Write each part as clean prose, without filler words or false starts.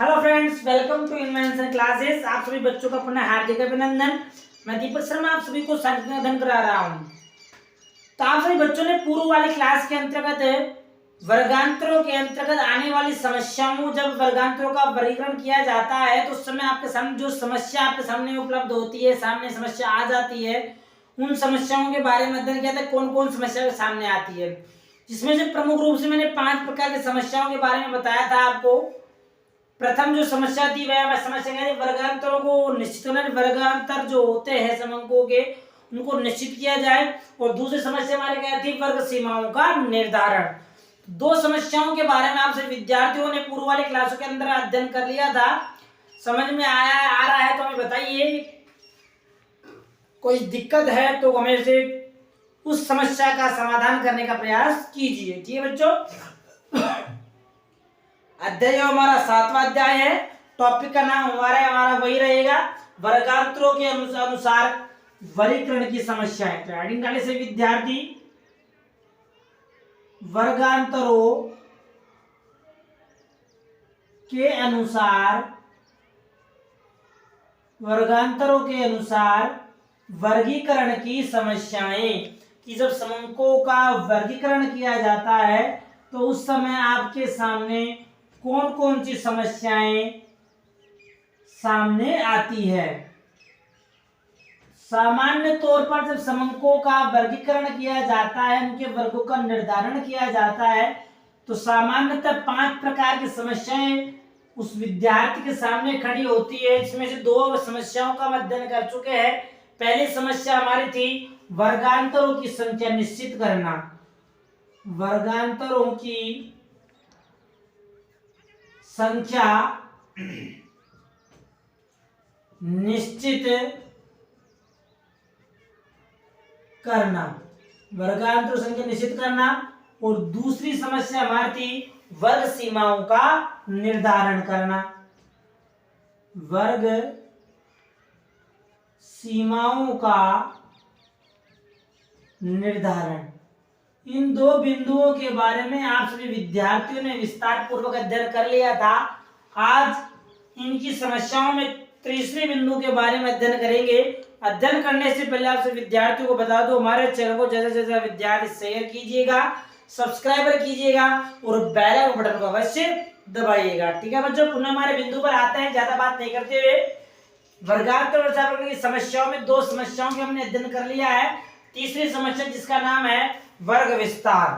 Hello friends, welcome to invention classes. आप सभी बच्चों का पुनः हार्दिक अभिनंदन। मैं दीपक शर्मा आप सभी को अध्ययन करा रहा हूँ। तो आप सभी बच्चों ने पूर्व वाली क्लास के अंतर्गत वर्गांतरों के अंतर्गत आने वाली समस्याओं, जब वर्गांतरों का वर्गीकरण किया जाता है तो उस समय आपके सामने जो समस्या आपके सामने उपलब्ध होती है, सामने समस्या आ जाती है, उन समस्याओं के बारे में अध्ययन किया था। कौन कौन समस्या सामने आती है, जिसमें से प्रमुख रूप से मैंने 5 प्रकार की समस्याओं के बारे में बताया था आपको। प्रथम जो समस्या थी वह समस्या क्या थी, वर्गांतरों को निश्चित करना। वर्गांतर जो होते हैं समंकों के, उनको निश्चित किया जाए। और दूसरी समस्या हमारे क्या थी, वर्ग सीमाओं का निर्धारण। दो समस्याओं के बारे में आपसे विद्यार्थियों ने पूर्व वाली क्लासों के अंदर अध्ययन कर लिया था। समझ में आया है, आ रहा है तो हमें बताइए। कोई दिक्कत है तो हमें से उस समस्या का समाधान करने का प्रयास कीजिए। ठीक है बच्चों, अध्याय हमारा 7वां अध्याय है। टॉपिक का नाम हमारा वही रहेगा, वर्गांतरों के अनुसार वर्गीकरण की समस्याएं। तो हेडिंग डालने से विद्यार्थी वर्गांतरों के अनुसार वर्गीकरण की समस्याएं, कि जब समंकों का वर्गीकरण किया जाता है तो उस समय आपके सामने कौन कौन सी समस्याएं सामने आती है। सामान्य तौर पर जब समंकों का वर्गीकरण किया जाता है, उनके वर्गों का निर्धारण किया जाता है, तो सामान्यतः 5 प्रकार की समस्याएं उस विद्यार्थी के सामने खड़ी होती है। इसमें से 2 समस्याओं का हम अध्ययन कर चुके हैं। पहली समस्या हमारी थी वर्गांतरों की संख्या निश्चित करना। वर्गांतरों की संख्या निश्चित करना, वर्गांतर संख्या निश्चित करना। और दूसरी समस्या हमारी थी वर्ग सीमाओं का निर्धारण करना। वर्ग सीमाओं का निर्धारण। इन 2 बिंदुओं के बारे में आप सभी विद्यार्थियों ने विस्तार पूर्वक अध्ययन कर लिया था। आज इनकी समस्याओं में तीसरे बिंदु के बारे में अध्ययन करेंगे। अध्ययन करने से पहले आप सभी विद्यार्थियों को बता दो, हमारे चैनल को जैसे विद्यार्थी शेयर कीजिएगा, सब्सक्राइबर कीजिएगा और बेल आइकन बटन को अवश्य दबाइएगा। ठीक है बच्चों, पुनः हमारे बिंदु पर आते हैं। ज्यादा बात नहीं करते हुए, वर्गांतर की समस्याओं में 2 समस्याओं के हमने अध्ययन कर लिया है। तीसरी समस्या जिसका नाम है वर्ग विस्तार।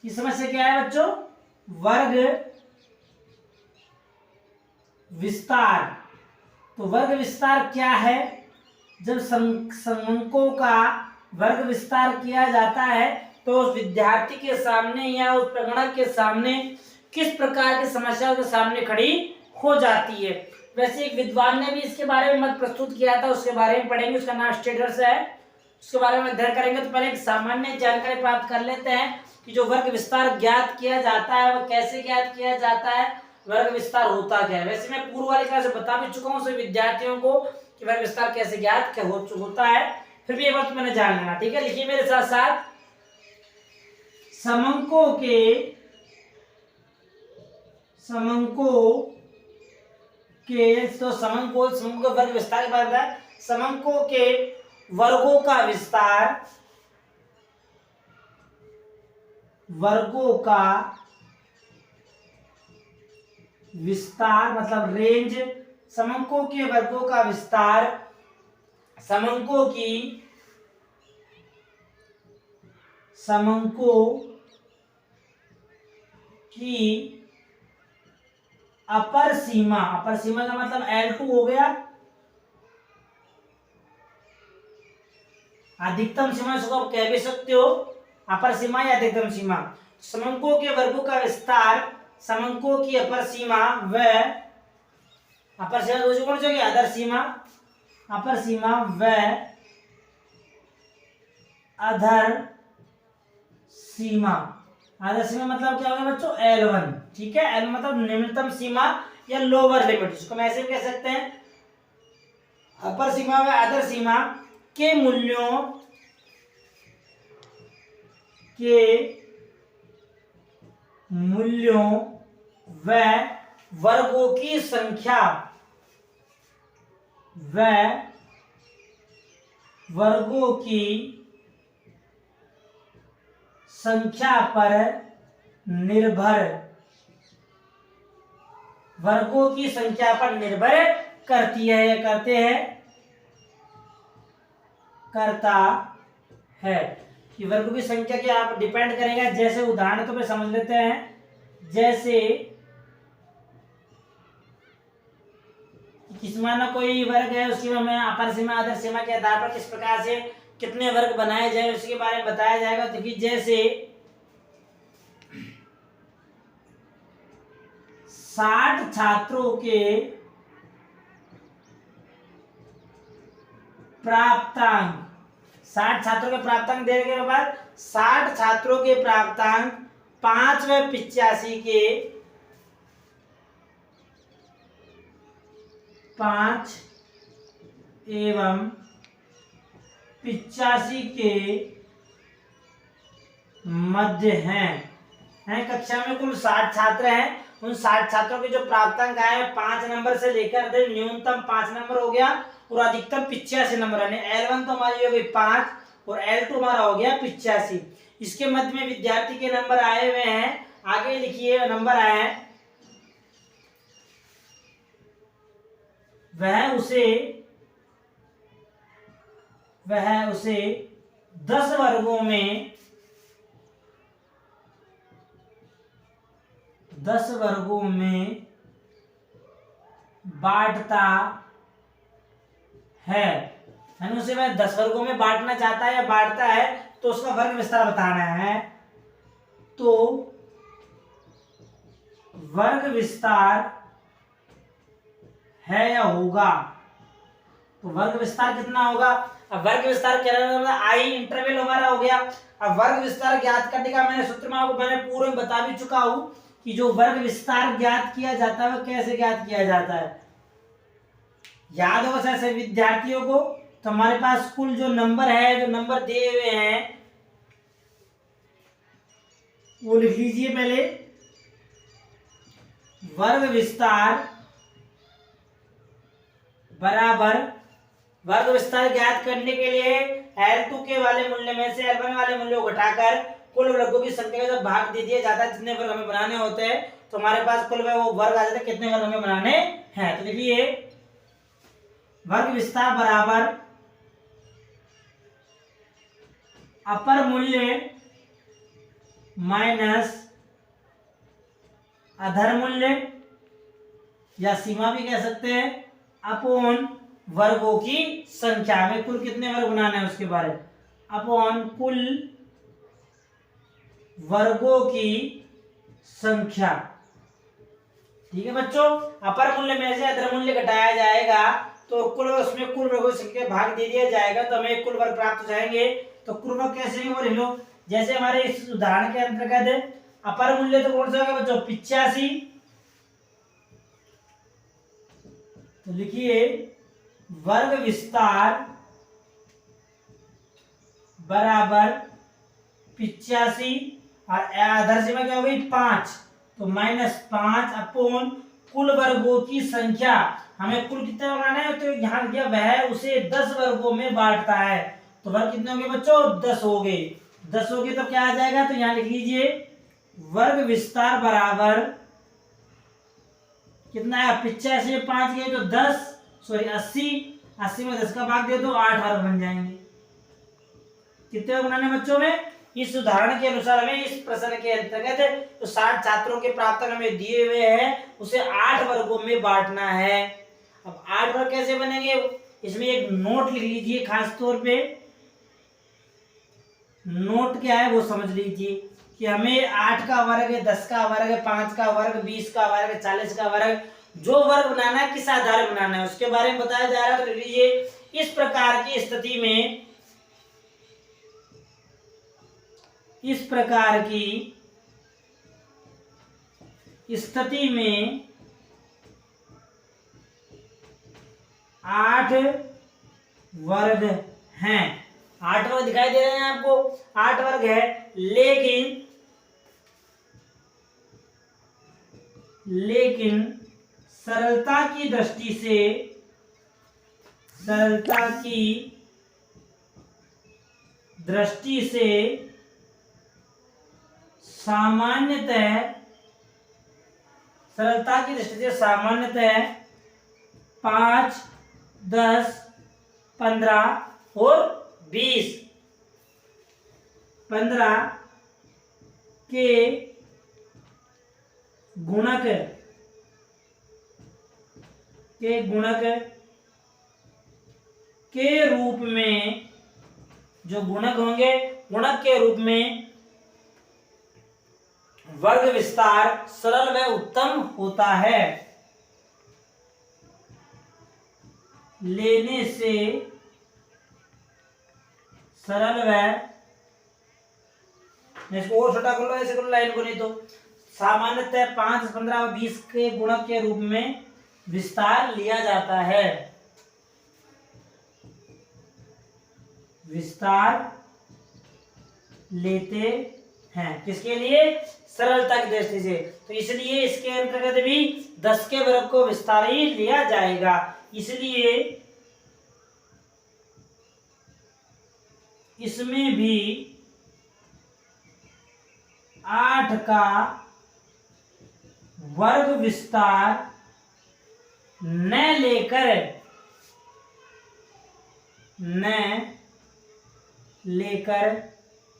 ये समस्या क्या है बच्चों, वर्ग विस्तार। तो वर्ग विस्तार क्या है, जब समंकों का वर्ग विस्तार किया जाता है तो उस विद्यार्थी के सामने या उस प्रगणक के सामने किस प्रकार की समस्या के सामने खड़ी हो जाती है। वैसे एक विद्वान ने भी इसके बारे में मत प्रस्तुत किया था, उसके बारे में पढ़ेंगे। उसका नाम स्टेडर्स है, उसके बारे में अध्ययन करेंगे। तो पहले एक सामान्य जानकारी प्राप्त कर लेते हैं कि जो वर्ग विस्तार ज्ञात किया जाता है वो कैसे ज्ञात किया जाता है, वर्ग विस्तार होता क्या है। वैसे मैं पूर्व वाली क्लास में बता भी चुका हूँ सभी विद्यार्थियों को कि वर्ग विस्तार कैसे ज्ञात होता है, फिर भी एक बार मैंने जान लेना। ठीक है, लिखिए मेरे साथ साथ। समंकों के तो समंकों का वर्ग विस्तार के बारे में बताया। समंकों के वर्गों का विस्तार मतलब रेंज। समंकों के वर्गों का विस्तार समंकों की अपर सीमा का मतलब L2 हो गया। अधिकतम सीमा इसको आप कह भी सकते हो, अपर सीमा या अधिकतम सीमा। समंकों के वर्गों का विस्तार, समंकों की अपर सीमा व अपर सीमा दूसरी कौन सी होगी, अधर सीमा। अपर सीमा व अधर सीमा। अधर सीमा मतलब क्या होगा बच्चों, L1। ठीक है, L मतलब निम्नतम सीमा या लोअर लिमिट, जिसको हम ऐसे भी कह सकते हैं। अपर सीमा व अधर सीमा के मूल्यों व वर्गों की संख्या व वर्गों की संख्या पर निर्भर वर्गों की संख्या पर निर्भर करती है या करते हैं करता है कि वर्गों की संख्या के आप डिपेंड करेगा। जैसे उदाहरण तो पे समझ लेते हैं। जैसे किस माना कोई वर्ग है, उसकी हमें अपर सीमा आधार सीमा के आधार पर किस प्रकार से कितने वर्ग बनाए जाए उसके बारे में बताया जाएगा। तो कि जैसे 60 छात्रों के प्राप्तांक 60 छात्रों के प्राप्तांक देने के बाद 60 छात्रों के प्राप्तांक 5 व 85 के 5 एवं 85 के मध्य हैं। कक्षा में कुल 60 छात्र हैं। उन 60 छात्रों के जो प्राप्तांक आए 5 नंबर से लेकर न्यूनतम 5 नंबर हो गया और अधिकतम 85 नंबर है। L1 तो हमारी हो गई 5 और L2 हमारा हो गया 85। इसके मध्य में विद्यार्थी के नंबर आए हुए हैं। आगे लिखिए नंबर आए हैं, वह उसे 10 वर्गों में 10 वर्गों में बांटता है। उसे वह 10 वर्गों में बांटना चाहता है या बांटता है तो उसका वर्ग विस्तार बताना है। तो वर्ग विस्तार है या होगा, तो वर्ग विस्तार कितना होगा। अब वर्ग विस्तार क्या आई इंटरवल हमारा हो गया। अब वर्ग विस्तार ज्ञात करने का मैंने सूत्र में आपको मैंने पूरे में बता भी चुका हूं कि जो वर्ग विस्तार ज्ञात किया जाता है वो कैसे ज्ञात किया जाता है। याद होगा ऐसे विद्यार्थियों को। तो हमारे पास कुल जो नंबर है, जो नंबर दिए हुए हैं वो लिख लीजिए पहले। वर्ग विस्तार बराबर वर्ग विस्तार ज्ञात करने के लिए L2 के वाले मूल्य में से L1 वाले मूल्य को घटाकर कुल वर्गों की संख्या का जब भाग दे दिया जाता है, जितने वर्ग हमें बनाने होते हैं तो हमारे पास कुल वो वर्ग आ जाते हैं कितने वर्ग हमें बनाने हैं। तो देखिए वर्ग विस्तार बराबर अपर मूल्य माइनस अधर मूल्य या सीमा भी कह सकते हैं अपॉन वर्गों की संख्या। में कुल कितने वर्ग बनाने हैं उसके बारे में अपॉन कुल वर्गों की संख्या। ठीक है बच्चों, अपर मूल्य में से अधर मूल्य घटाया जाएगा तो कुल उसमें कुल वर्गों की संख्या भाग दे दिया जाएगा तो हमें कुल वर्ग प्राप्त हो जाएंगे। तो कुल वर्ग कैसे वो लिख लो। जैसे हमारे इस उदाहरण के अंतर्गत अपर मूल्य तो कौन सा होगा बच्चों 85। तो लिखिए वर्ग विस्तार बराबर 85 और आधार सीमा क्या हो गई 5 तो -5 अपॉन कुल वर्गों की संख्या। हमें कुल कितना बनाना है तो यहाँ दिया वह उसे 10 वर्गों में बांटता है। तो वर्ग कितने होंगे बच्चों 10 हो गए। 10 हो गए तो क्या आ जाएगा, तो यहाँ लिख लीजिए वर्ग विस्तार बराबर कितना है 85 में 5 गए तो 10 सॉरी 80 में 10 का भाग दे दो 8 वर्ग बन जाएंगे। कितने वर्ग बनाने बच्चों में। इस उदाहरण के अनुसार हमें इस प्रश्न के अंतर्गत तो 60 छात्रों के प्राप्तांक हमें दिए हुए हैं उसे 8 वर्गों में बांटना है। अब 8 वर्ग कैसे बनेंगे, इसमें एक नोट लिख लीजिए खास तौर पे। नोट क्या है वो समझ लीजिए कि हमें 8 का वर्ग 10 का वर्ग 5 का वर्ग 20 का वर्ग 40 का वर्ग जो वर्ग बनाना है किस आधार पर बनाना है उसके बारे में बताया जा रहा है। तो लीजिए इस प्रकार की स्थिति में इस प्रकार की स्थिति में 8 वर्ग हैं। 8 वर्ग दिखाई दे रहे हैं आपको, 8 वर्ग है लेकिन सरलता की दृष्टि से सामान्यतः 5, 10, 15 और 20 15 के गुणक के रूप में, जो गुणक होंगे, गुणक के रूप में वर्ग विस्तार सरल व उत्तम होता है। लेने से सरल व, इसको और छोटा कर लो, ऐसे कर लो लाइन को, नहीं तो सामान्यतः 5, 15 और 20 के गुणक के रूप में विस्तार लिया जाता है। विस्तार लेते हैं किसके लिए? सरलता की दृष्टि से। तो इसलिए इसके अंतर्गत भी 10 के वर्ग को विस्तार ही लिया जाएगा। इसलिए इसमें भी 8 का वर्ग विस्तार न लेकर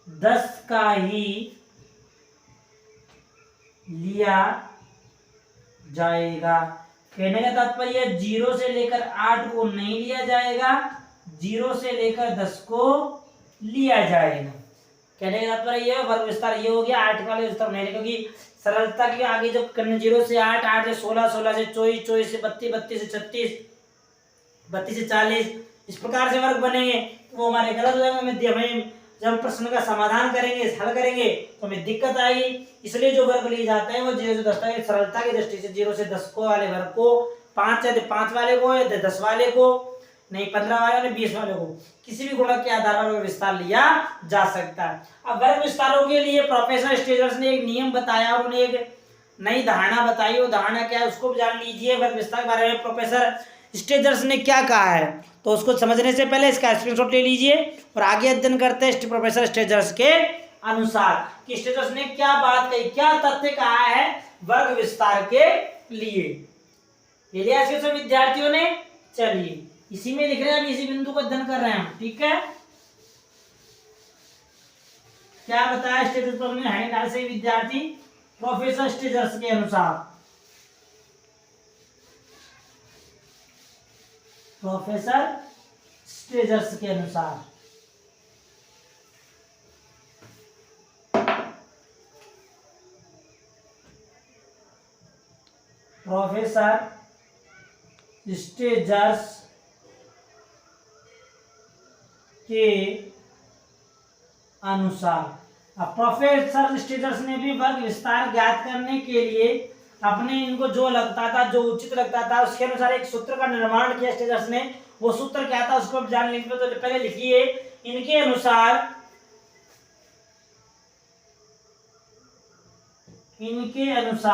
10 का ही लिया जाएगा। कहने का तात्पर्य 0 से लेकर 8 को नहीं लिया जाएगा, 0 से लेकर 10 को लिया जाएगा। कहने का तात्पर्य यह वर्ग विस्तार ये हो गया, 8 का विस्तार नहीं, क्योंकि सरलता के आगे जब करने 0 से 8, 8 से 16, 16 से 24, 24 से 32, 32 से 36, 32 से 40, इस प्रकार से वर्ग बनेंगे तो वो हमारे गलत हो जाएंगे। हमें जब हम प्रश्न का समाधान करेंगे, हल करेंगे तो हमें दिक्कत आएगी। इसलिए जो वर्ग लिए जाते हैं वो 0 से 10 तक सरलता की दृष्टि से 0 से 10 को वाले वर्ग को 5 या 5 वाले को या 10 वाले को, नहीं 15 वाले, 20 वाले को, किसी भी गुणक के आधार पर विस्तार लिया जा सकता है। अब वर्ग विस्तारों के लिए प्रोफेसर स्टेजर्स ने एक नियम बताया और उन्हें एक नई धारणा बताई। वो धारणा क्या है उसको जान लीजिए। वर्ग विस्तार के बारे में प्रोफेसर स्टेजर्स ने क्या कहा है, तो उसको समझने से पहले इसका स्क्रीनशॉट ले लीजिए और आगे अध्ययन करते हैं प्रोफेसर स्टेजर्स के अनुसार कि स्टेजर्स ने क्या बात कही, क्या तथ्य कहा है वर्ग विस्तार के लिए। ये लिया सब विद्यार्थियों ने, चलिए इसी में लिख रहे हैं, इसी बिंदु को अध्ययन कर रहे हैं, ठीक है। क्या बताया स्टेजर्स ने हरियाणा से विद्यार्थी प्रोफेसर स्टेजर्स के अनुसार, प्रोफेसर स्टेजर्स के अनुसार प्रोफेसर स्टेजर्स के अनुसार। अब प्रोफेसर स्टेजर्स ने भी वर्ग विस्तार ज्ञात करने के लिए अपने इनको जो लगता था, जो उचित लगता था, उसके अनुसार एक सूत्र का निर्माण किया स्टेजर्स ने। वो सूत्र क्या था उसको जान लीजिए। तो पहले लिखिए, इनके अनुसार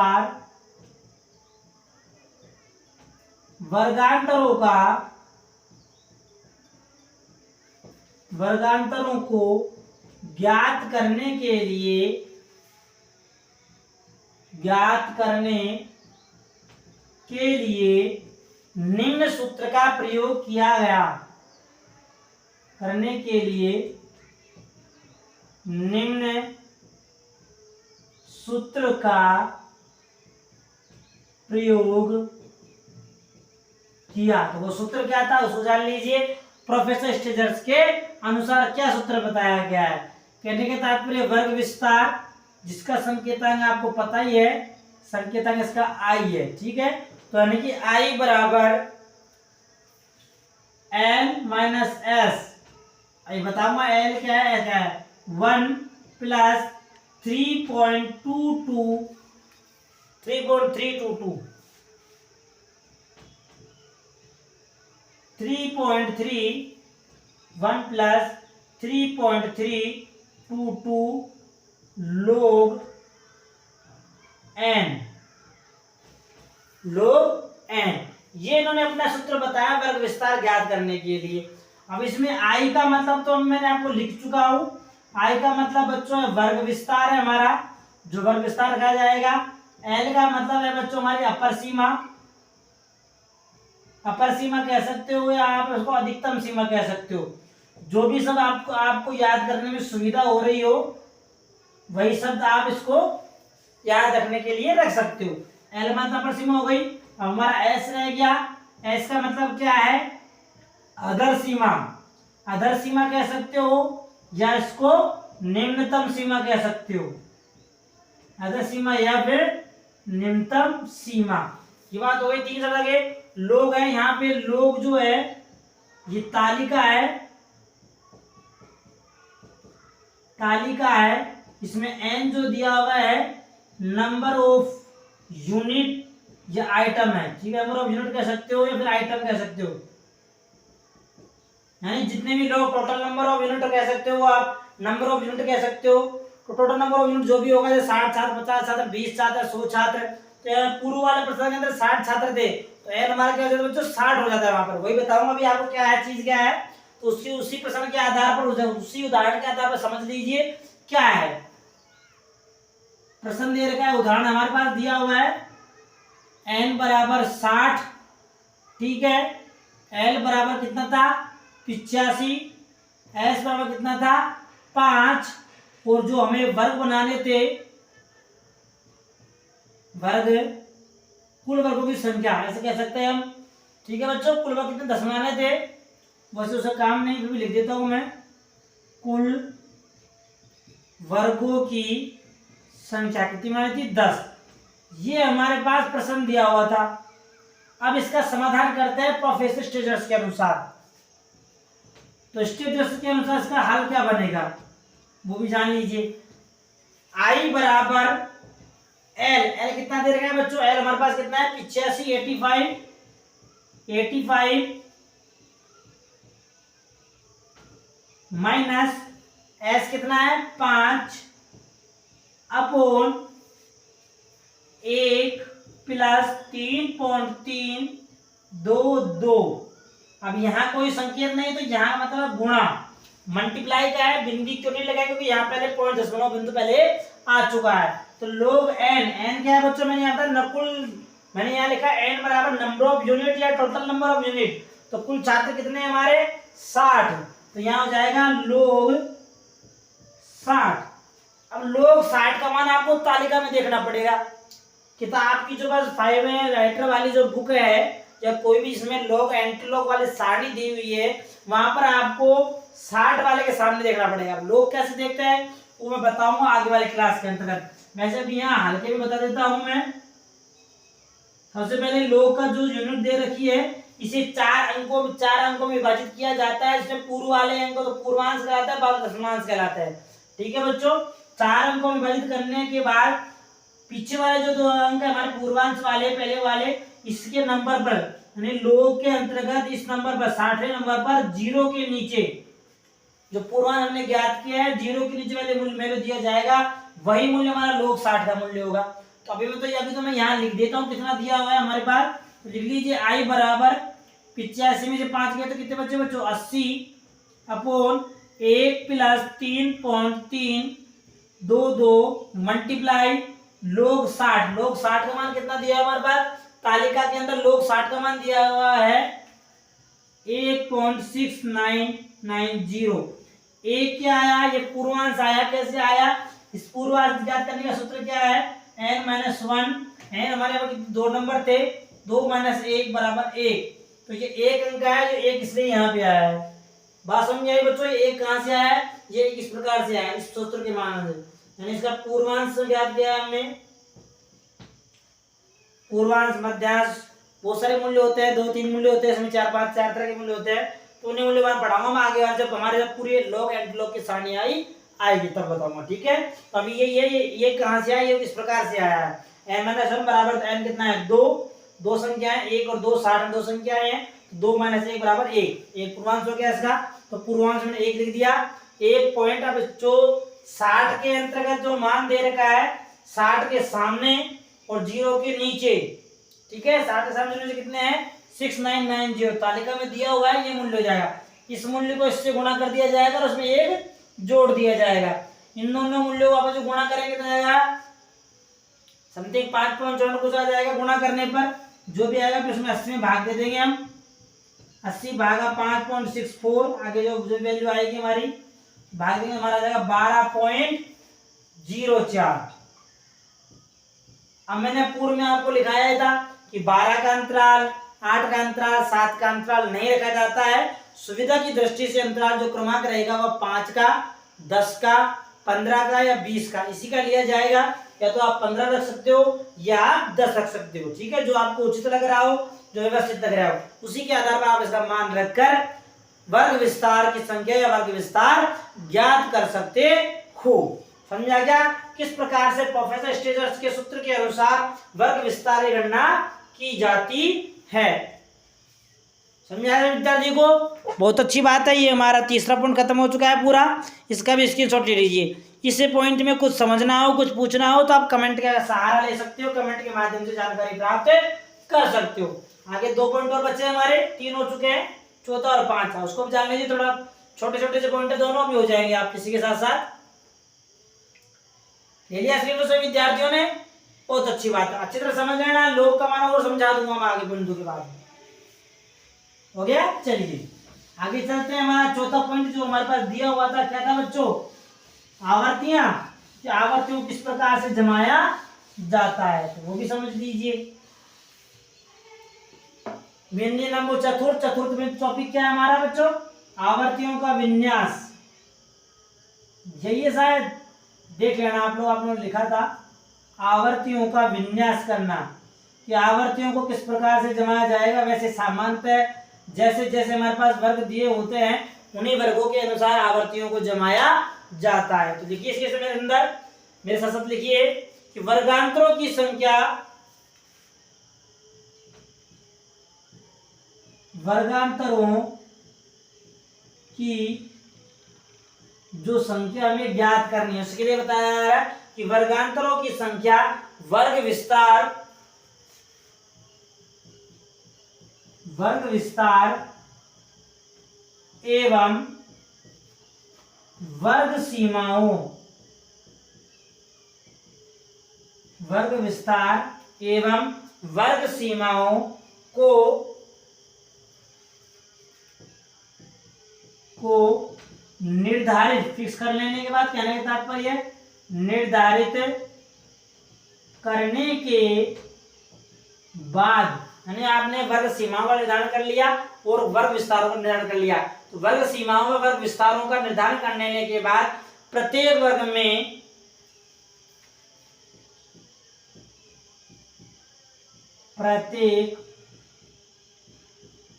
वर्गांतरों को ज्ञात करने के लिए निम्न सूत्र का प्रयोग किया गया। करने के लिए निम्न सूत्र का प्रयोग किया। तो वो सूत्र क्या था उसको जान लीजिए। प्रोफेसर स्टेजर्स के अनुसार क्या सूत्र बताया गया है। कहने के तात्पर्य वर्ग विस्तार जिसका संकेतांक आपको पता ही है, संकेतांक इसका आई है, ठीक है। तो यानी कि आई बराबर एल माइनस एस, आई बताऊंगा एल क्या है, क्या है 1 plus 3.322 3.3 1 plus 3.322 log n N. ये इन्होंने अपना सूत्र बताया वर्ग विस्तार ज्ञात करने के लिए। अब इसमें आई का मतलब तो मैंने आपको लिख चुका हूं। आई का मतलब बच्चों वर्ग विस्तार है हमारा, जो वर्ग विस्तार रखा जाएगा। एल का मतलब है बच्चों हमारी अपर सीमा, अपर सीमा कह सकते हो या आप उसको अधिकतम सीमा कह सकते हो। जो भी सब आपको याद करने में सुविधा हो रही हो वही शब्द आप इसको याद रखने के लिए रख सकते हो। एल मतलब अपर सीमा हो गई। अब हमारा एस रह गया। एस का मतलब क्या है? अधर सीमा। अधर सीमा कह सकते हो या इसको निम्नतम सीमा कह सकते हो। अधर सीमा या फिर निम्नतम सीमा। ये बात हो गई। तीन शब्द आगे लोग है। यहाँ पे लोग जो है ये तालिका है, तालिका है। इसमें एन जो दिया हुआ है नंबर ऑफ यूनिट या आइटम है, ठीक है। नंबर ऑफ यूनिट कह सकते हो या फिर आइटम कह सकते हो, यानी जितने भी लोग, टोटल नंबर ऑफ यूनिट कह सकते हो आप, नंबर ऑफ यूनिट कह सकते हो। तो टोटल नंबर ऑफ यूनिट जो भी होगा, जैसे 60 छात्र, 50 छात्र, 20 छात्र, 100 छात्र, तो पूर्व वाले प्रश्न के अंदर 60 छात्र थे तो एन हमारा क्या हो जाता है बच्चों? 60 हो जाता है। वहां पर वही बताऊंगा अभी आपको क्या है, चीज क्या है। तो उसी प्रश्न के आधार पर, उसी उदाहरण के आधार पर समझ लीजिए क्या है। प्रश्न दे रखा है, उदाहरण हमारे पास दिया हुआ है एन बराबर 60, ठीक है। एल बराबर कितना था? 85। एस बराबर कितना था? 5। और जो हमें वर्ग बनाने थे, वर्ग, कुल वर्गों की संख्या ऐसे कह सकते हैं हम, ठीक है बच्चों। कुल वर्ग कितने? 10 बनाने थे। वैसे उसका काम नहीं, फिर भी लिख देता हूं मैं। कुल वर्गों की संख्या कितनी मानी थी? 10। ये हमारे पास प्रश्न दिया हुआ था। अब इसका समाधान करते हैं प्रोफेसर स्टेजर्स के अनुसार। तो स्टेजर्स के अनुसार इसका हल क्या बनेगा वो भी जान लीजिए। आई बराबर एल। एल कितना दे रखा है बच्चों? एल हमारे पास कितना है? 85, 85 माइनस एस कितना है? 5 अपॉन 1 प्लस 3.322। अब यहाँ कोई संकेत नहीं तो यहाँ मतलब गुणा, मल्टीप्लाई का है। बिंदी क्यों नहीं लगाया? क्योंकि यहाँ पहले 0.10 बिंदु पहले आ चुका है। तो लोग एन, एन क्या है बच्चों? मैंने यहाँ पर नकुल, मैंने यहाँ लिखा एन बराबर नंबर ऑफ यूनिट या टोटल नंबर ऑफ यूनिट। तो कुल छात्र कितने हैं हमारे? 60। तो यहाँ हो जाएगा लोग 60। अब लोग 60 का मान आपको तालिका में देखना पड़ेगा। किताब की जो बस 5 में राइटर वाली जो बुक है या कोई भी इसमें लोग एंटी लोग वाली सारणी दी हुई है, वहां पर आपको 60 वाले के सामने देखना पड़ेगा। लोग कैसे देखते हैं वो मैं बताऊंगा आगे वाले क्लास के अंतर्गत। वैसे भी यहाँ हल्के में बता देता हूं मैं। सबसे पहले लोग का जो यूनिट दे रखी है, इसे 4 अंकों में विभाजित किया जाता है। इसमें पूर्व वाले अंक तो पूर्वांश कहलाता है, बाद दशमांश कहलाता है, ठीक है बच्चों। 4 अंकों में विभाजित करने के बाद पीछे वाले जो 2 अंक है हमारे पूर्वांश वाले, पहले वाले, इसके नंबर पर, यानी लोग के अंतर्गत इस नंबर पर, 60वें नंबर पर 0 के नीचे जो पूर्वांश हमने ज्ञात किया है, 0 के नीचे वाले मूल्य में जो दिया जाएगा वही मूल्य हमारा लोग 60 का मूल्य होगा। तो अभी तो मैं यहाँ लिख देता हूँ कितना दिया हुआ है हमारे पास। तो लिख लीजिए आई बराबर 85 में से 5 गया तो कितने बच्चे बच्चों? 80 अपॉन 1 प्लस 3.322 मल्टीप्लाई लोग 60। लोग 60 का मान कितना दिया है हमारे पास? तालिका के अंदर लोग 60 का मान दिया हुआ है 8.6990। एक क्या आया? ये पूर्वांश आया। कैसे आया? इस पूर्वांश ज्ञात करने का सूत्र क्या है? n minus 1। n हमारे यहाँ 2 नंबर थे, 2 माइनस 1 बराबर 1। तो ये 1 अंक है, जो 1 इसलिए यहाँ पे आया है। बात समझ आई बच्चों? ये 1 कहाँ से आया है? ये इस प्रकार से आया इस सूत्र के मान से, यानी इसका पूर्वांश ज्ञात किया हमने। पूर्वांश, मध्यांश, बहुत सारे मूल्य होते हैं, 2-3 मूल्य होते हैं, इसमें 4-5 चार तरह के मूल्य होते हैं। तो उन्हें मूल्य मैं पढ़ाऊंगा मैं आगे वाले, जब हमारे पूरे लॉग एंड लॉग की सारणी आएगी तब बताऊंगा, ठीक है। तो अभी ये कहां से आया? ये इस प्रकार से आया है। n माइनस 1 बराबर n कितना है? 2 संख्याएं, 1 और 2, 60 में 2 संख्याएं हैं, 2 माइनस 1 बराबर 1। एक पूर्वांश हो गया इसका, तो पूर्वांश में 1 लिख दिया। 1 पॉइंट। अब जो 60 के अंतर्गत जो मान दे रखा है, 60 के सामने और 0 के नीचे, ठीक है, 7 से कितने हैं 6990, तालिका में दिया हुआ है ये मूल्य हो जाएगा। इस मूल्य को इससे गुणा कर दिया जाएगा और उसमें एक जोड़ दिया जाएगा। इन दोनों मूल्यों को आपस में गुणा करेंगे तो आएगा समथिंग 5.54 कुछ आ जाएगा गुणा करने पर, जो भी आएगा फिर उसमें 80 में भाग दे देंगे हम, 80 भागा 5.64, आगे जो वैल्यू आएगी हमारी भाग देंगे, हमारा आ जाएगा 12.04। अब मैंने पूर्व में आपको लिखाया था कि 12 का अंतराल, 8 का अंतराल, 7 का अंतराल नहीं रखा जाता है। सुविधा की दृष्टि से अंतराल जो क्रमांक रहेगा वह 5 का, 10 का, 15 का या 20 का, इसी का लिया जाएगा। या तो आप 15 रख सकते हो या 10 रख सकते हो, ठीक है, जो आपको उचित लग रहा हो, जो व्यवस्थित लग रहा हो, उसी के आधार पर आप इसका मान रखकर वर्ग विस्तार की संख्या या वर्ग विस्तार ज्ञात कर सकते हो। समझा क्या किस प्रकार से प्रोफेसर स्टेजर्स के सूत्र के अनुसार वर्ग विस्तार की गणना की जाती है। समझा विद्यार्थी को, बहुत अच्छी बात है। ये हमारा तीसरा पॉइंट खत्म हो चुका है पूरा, इसका भी स्क्रीनशॉट ले लीजिए। इस पॉइंट में कुछ समझना हो, कुछ पूछना हो तो आप कमेंट का सहारा ले सकते हो, कमेंट के माध्यम से जानकारी प्राप्त कर सकते हो। आगे 2 पॉइंट और बचे हमारे, 3 हो चुके हैं, चौथा और 5 उसको भी जान लीजिए। थोड़ा छोटे छोटे से पॉइंट दोनों भी हो जाएंगे आप किसी के साथ साथ। ले लिया स्क्रीन से विद्यार्थियों ने, बहुत अच्छी बात है, अच्छी तरह समझ लेना। लोग का माना और समझा दूंगा मैं आगे बिंदु के बाद। हो गया, चलिए आगे चलते हैं। हमारा चौथा पॉइंट जो हमारे पास दिया हुआ था क्या था बच्चों, आवर्तियां, कि आवर्तियों किस प्रकार से जमाया जाता है, तो वो भी समझ लीजिए। व्यंजन नंबर चतुर्थ में टॉपिक क्या है हमारा बच्चों, आवर्तियों का विन्यास। यही है शायद, देख लेना आप लोग लिखा था आवर्तियों का विन्यास करना, कि आवर्तियों को किस प्रकार से जमाया जाएगा। वैसे सामान्यतः जैसे जैसे हमारे पास वर्ग दिए होते हैं उन्हीं वर्गों के अनुसार आवर्तियों को जमाया जाता है। तो देखिए इसके समय अंदर मेरे साथ साथ लिखिए कि वर्गांतरों की संख्या, वर्गांतरों की जो संख्या हमें ज्ञात करनी है उसके लिए बताया जा रहा है कि वर्गांतरों की संख्या वर्ग विस्तार एवं वर्ग सीमाओं, वर्ग विस्तार एवं वर्ग सीमाओं को निर्धारित, फिक्स कर लेने के बाद कहने का तात्पर्य निर्धारित करने के बाद, यानी आपने वर्ग सीमाओं का निर्धारण कर लिया और वर्ग विस्तारों का निर्धारण कर लिया। तो वर्ग सीमाओं में वर्ग विस्तारों का निर्धारण करने के बाद प्रत्येक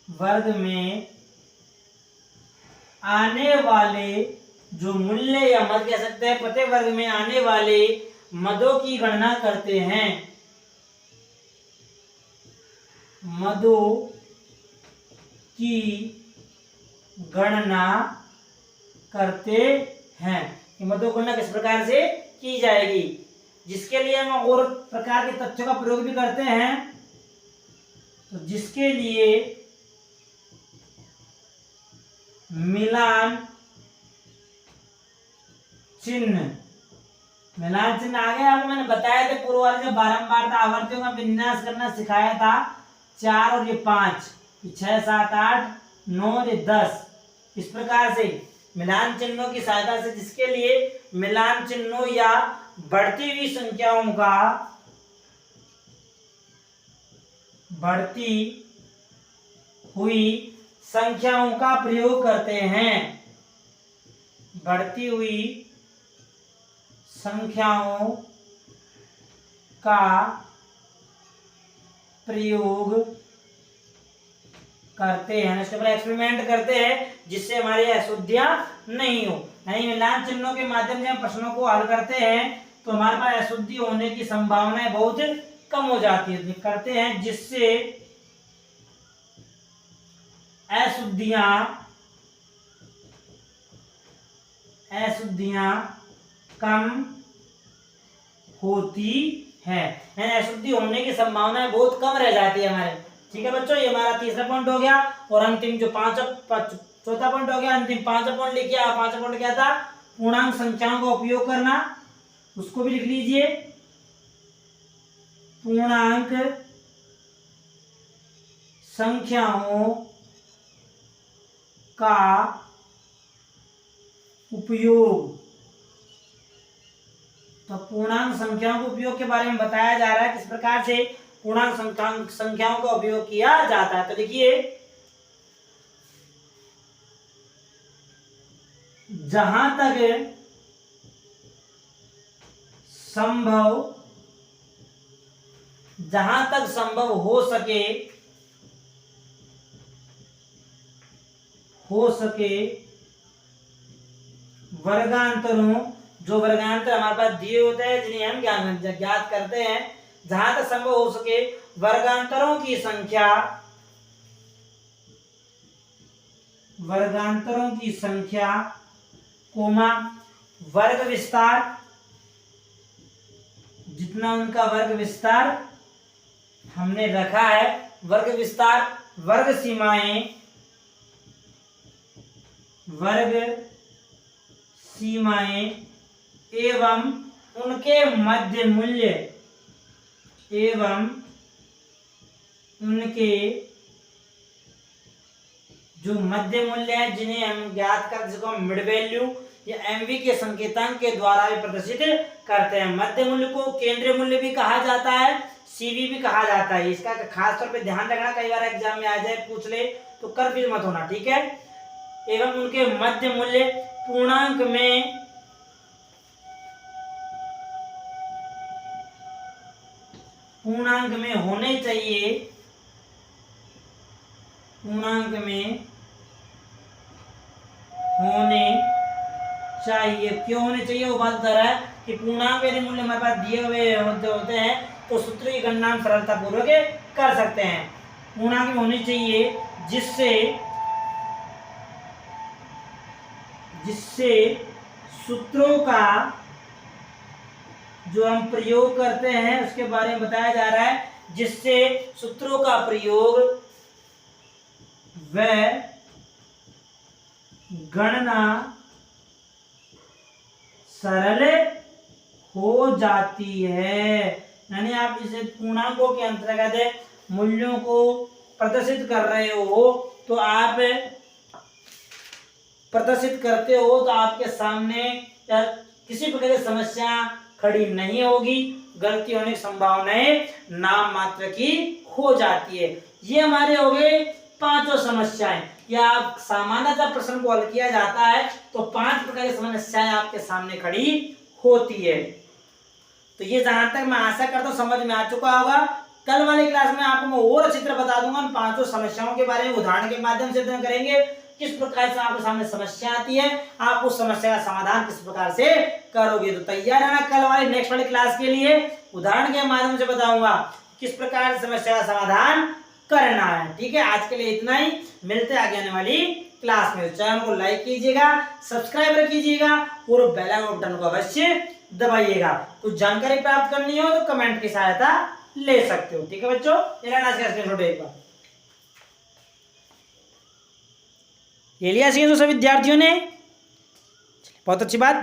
वर्ग में आने वाले जो मूल्य या मद कह सकते हैं, प्रत्येक वर्ग में आने वाले मदों की गणना करते हैं, मदों की गणना करते हैं। कि मदों की गणना किस प्रकार से की जाएगी, जिसके लिए हम और प्रकार के तथ्यों का प्रयोग भी करते हैं। तो जिसके लिए मिलान चिन्ह आ गया। आपको मैंने बताया था पूर्व वाले जब बारंबार आवर्तियों का विन्यास करना सिखाया था, 4 और ये 5, 6, 7, 8, 9 और ये 10, इस प्रकार से मिलान चिन्हों की सहायता से, जिसके लिए मिलान चिन्हों या बढ़ती हुई संख्याओं का प्रयोग करते हैं, बढ़ती हुई संख्याओं का प्रयोग करते हैं, इसके ऊपर एक्सपेरिमेंट करते हैं जिससे हमारी अशुद्धियां नहीं हो। यानी मिलान चिन्हों के माध्यम से हम प्रश्नों को हल करते हैं तो हमारे पास अशुद्धि होने की संभावनाएं बहुत कम हो जाती है, करते हैं जिससे अशुद्धियां कम होती है, अशुद्धि होने की संभावना बहुत कम रह जाती है हमारे। ठीक है बच्चों, ये हमारा तीसरा पॉइंट हो गया। और अंतिम जो चौथा पॉइंट हो गया, अंतिम पांचवा पॉइंट लिखिए। पांचवा पॉइंट क्या था? पूर्णांक संख्याओं का उपयोग करना, उसको भी लिख लीजिए। पूर्णांक संख्याओं का उपयोग। तो पूर्णांक संख्याओं के उपयोग के बारे में बताया जा रहा है, किस प्रकार से पूर्णांक संख्याओं का उपयोग किया जाता है। तो देखिए, जहां तक संभव हो सके वर्गांतरों, जो वर्गांतर हमारे पास दिए होते हैं जिन्हें हम ज्ञात करते हैं, जहां तक संभव हो सके वर्गांतरों की संख्या कोमा वर्ग विस्तार, जितना उनका वर्ग विस्तार हमने रखा है, वर्ग विस्तार, वर्ग सीमाएं एवं उनके मध्य मूल्य, एवं उनके जो मध्य मूल्य है जिन्हें हम ज्ञात कर, जिसको हम मिड वैल्यू या एमवी के संकेतांक के द्वारा भी प्रदर्शित करते हैं। मध्य मूल्य को केंद्रीय मूल्य भी कहा जाता है, सीवी भी कहा जाता है। इसका खास तौर पे ध्यान रखना, कई बार एग्जाम में आ जाए, पूछ ले तो कंफ्यूज मत होना, ठीक है। एवं उनके मध्य मूल्य पूर्णांक में होने चाहिए, क्यों होने चाहिए वो बात बता रहा है कि पूर्णांक यदि मूल्य हमारे पास दिए हुए होते हैं तो सूत्र की गणना हम सरलता पूर्वक कर सकते हैं। पूर्णांक में होनी चाहिए जिससे सूत्रों का जो हम प्रयोग करते हैं उसके बारे में बताया जा रहा है, जिससे सूत्रों का प्रयोग व गणना सरल हो जाती है। यानी आप इसे पूर्णांकों के अंतर्गत मूल्यों को प्रदर्शित कर रहे हो तो आप प्रदर्शित करते हो तो आपके सामने किसी प्रकार की समस्या खड़ी नहीं होगी, गलती होने की संभावनाएं नाम मात्र की हो जाती है। ये हमारे हो गए पांचों समस्याएं। या आप सामान्यतः प्रश्न को हल किया जाता है तो 5 प्रकार की समस्याएं आपके सामने खड़ी होती है। तो ये जहां तक मैं आशा करता हूं समझ में आ चुका होगा। कल वाली क्लास में आपको मैं और अच्छी तरह बता दूंगा, पांचों समस्याओं के बारे में उदाहरण के माध्यम से अध्ययन करेंगे, किस प्रकार से आपके सामने समस्या आती है, आप उस समस्या का समाधान किस प्रकार से करोगे। तो तैयार रहना कल वाली नेक्स्ट वाली क्लास के लिए। उदाहरण के माध्यम से बताऊंगा किस प्रकार से समस्या का समाधान करना है। ठीक है, आज के लिए इतना ही, मिलते हैं आगे आने वाली क्लास में। चैनल को लाइक कीजिएगा, सब्सक्राइब कीजिएगा और बेल आइकन बटन को अवश्य दबाइएगा। कुछ जानकारी प्राप्त करनी हो तो कमेंट की सहायता ले सकते हो। ठीक है बच्चों, एक बार ले लिया सभी विद्यार्थियों ने, बहुत अच्छी बात।